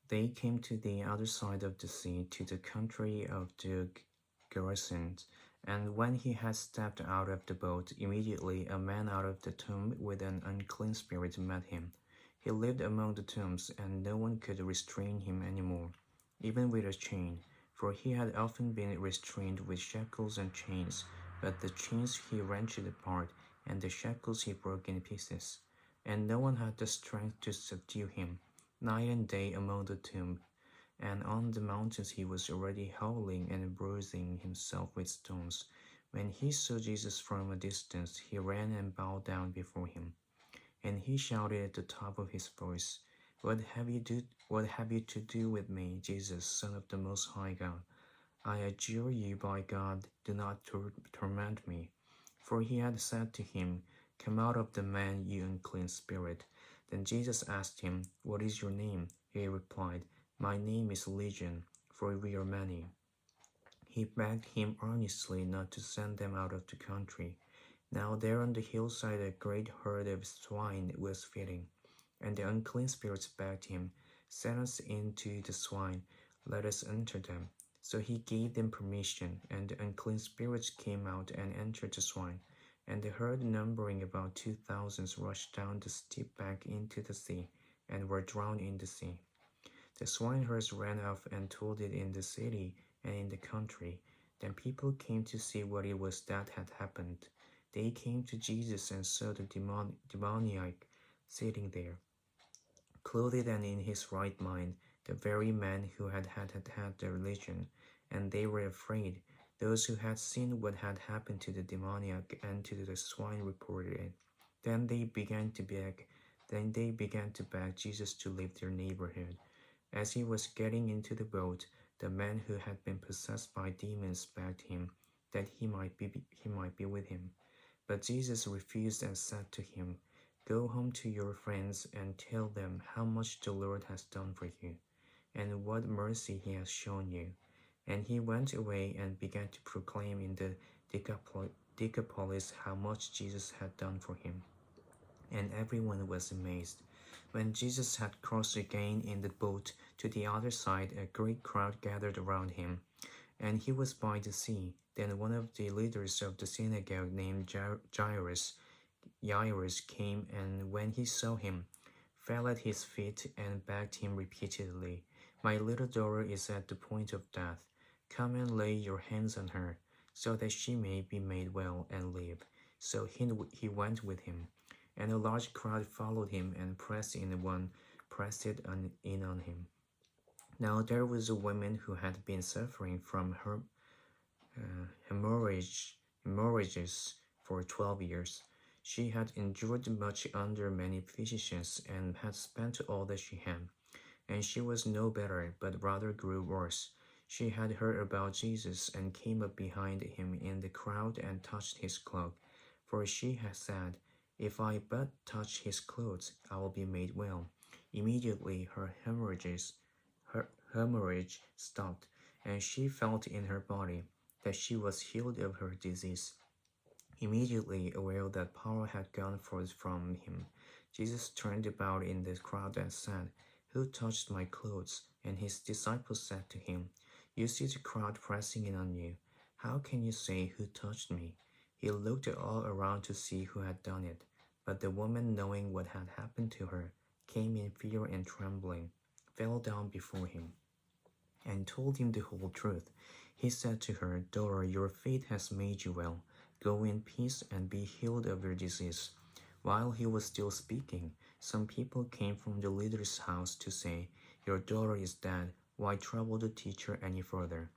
They came to the other side of the sea, to the country of the Gerasenes. And when he had stepped out of the boat, immediately a man out of the tomb with an unclean spirit met him. He lived among the tombs, and no one could restrain him any more, even with a chain, for he had often been restrained with shackles and chains. But the chains he wrenched apart, and the shackles he broke in pieces. And no one had the strength to subdue him. Night and day among the tombs, and on the mountains he was already howling and bruising himself with stones. When he saw Jesus from a distance, he ran and bowed down before him. And he shouted at the top of his voice, What have you to do with me, Jesus, Son of the Most High God? I adjure you by God, do not torment me. For he had said to him, Come out of the man, you unclean spirit. Then Jesus asked him, What is your name? He replied, My name is Legion, for we are many. He begged him earnestly not to send them out of the country. Now there on the hillside a great herd of swine was feeding, and the unclean spirits begged him, Send us into the swine, let us enter them. So he gave them permission, and the unclean spirits came out and entered the swine. And the herd, numbering about 2,000, rushed down the steep bank into the sea, and were drowned in the sea. The swineherds ran off and told it in the city and in the country. Then people came to see what it was that had happened. They came to Jesus and saw the demoniac sitting there, clothed and in his right mind, the very man who had the religion, and they were afraid. Those who had seen what had happened to the demoniac and to the swine reported it. Then they began to beg Jesus to leave their neighborhood. As he was getting into the boat, the man who had been possessed by demons begged him that he might be with him. But Jesus refused and said to him, Go home to your friends and tell them how much the Lord has done for you, and what mercy he has shown you. And he went away and began to proclaim in the Decapolis how much Jesus had done for him. And everyone was amazed. When Jesus had crossed again in the boat to the other side, a great crowd gathered around him, and he was by the sea. Then one of the leaders of the synagogue named Jairus came, and when he saw him, fell at his feet and begged him repeatedly, My little daughter is at the point of death. Come and lay your hands on her, so that she may be made well and live. So he went with him. And a large crowd followed him and pressed in on him. Now there was a woman who had been suffering from hemorrhages for 12 years. She had endured much under many physicians and had spent all that she had, and she was no better, but rather grew worse. She had heard about Jesus and came up behind him in the crowd and touched his cloak, for she had said, If I but touch his clothes, I will be made well. Immediately her hemorrhage stopped, and she felt in her body that she was healed of her disease. Immediately aware that power had gone forth from him, Jesus turned about in the crowd and said, Who touched my clothes? And his disciples said to him, You see the crowd pressing in on you. How can you say, Who touched me? He looked all around to see who had done it. But the woman, knowing what had happened to her, came in fear and trembling, fell down before him, and told him the whole truth. He said to her, Daughter, your faith has made you well. Go in peace and be healed of your disease. While he was still speaking, some people came from the leader's house to say, Your daughter is dead. Why trouble the teacher any further?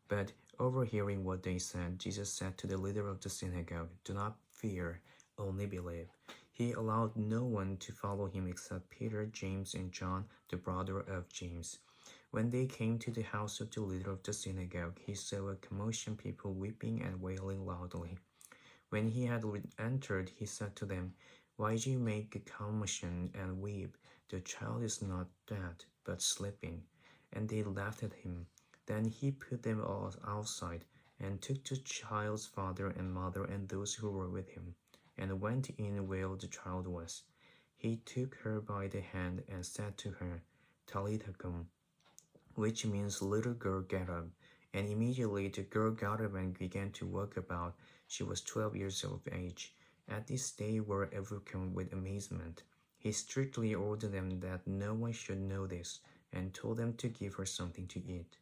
But overhearing what they said, Jesus said to the leader of the synagogue, Do not fear, only believe. He allowed no one to follow him except Peter, James, and John, the brother of James. When they came to the house of the leader of the synagogue, he saw a commotion, people weeping and wailing loudly. When he had entered, he said to them, Why do you make a commotion and weep? The child is not dead, but sleeping. And they laughed at him. Then he put them all outside, and took the child's father and mother and those who were with him, and went in where the child was. He took her by the hand and said to her, Talitha which means little girl get up. And immediately the girl got up and began to walk about. She was 12 years of age. At this they were overcome with amazement. He strictly ordered them that no one should know this, and told them to give her something to eat.